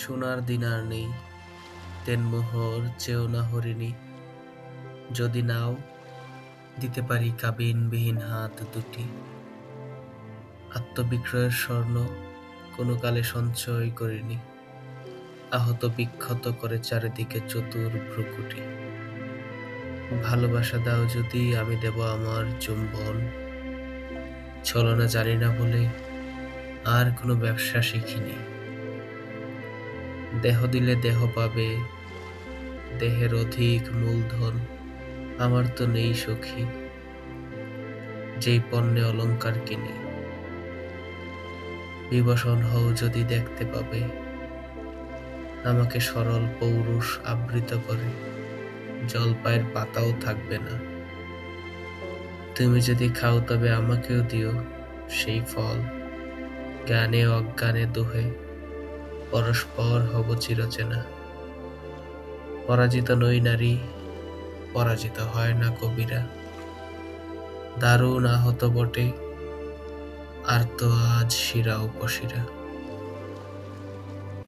সোনার দিন আর নেই, তেনমোহর চেয়েও না হরিণী। যদি নাও দিতে পারি কাবিনবিহীন হাত দুটি, আত্মবিক্রয়ের স্বর্ণ কোনো কালে সঞ্চয় করিনি। আহত বিক্ষত করে চারিদিকে চতুর ভ্রুকুটি। ভালোবাসা দাও যদি, আমি দেব আমার চুম্বন। ছলনা জানি না বলে আর কোনো ব্যবসা শিখিনি। দেহ দিলে দেহ পাবে, দেহের অধিক মূলধন আমার তো নেই সখী, যেই পণ্যে অলংকার কিনি। বিবশন হও যদি দেখতে পাবে, আমাকে সরল পৌরুষ আবৃত করে জলপাইয়ের পাতাও থাকবে না। তুমি যদি খাও তবে আমাকেও দিও সেই ফল, জ্ঞানে অজ্ঞানে দোহে পরস্পর হব চিরচেনা। পরাজিত নই নারী, পরাজিত হয় না কবিরা। দারুণ আহত বটে, আর তো আজ শিরা উপশিরা।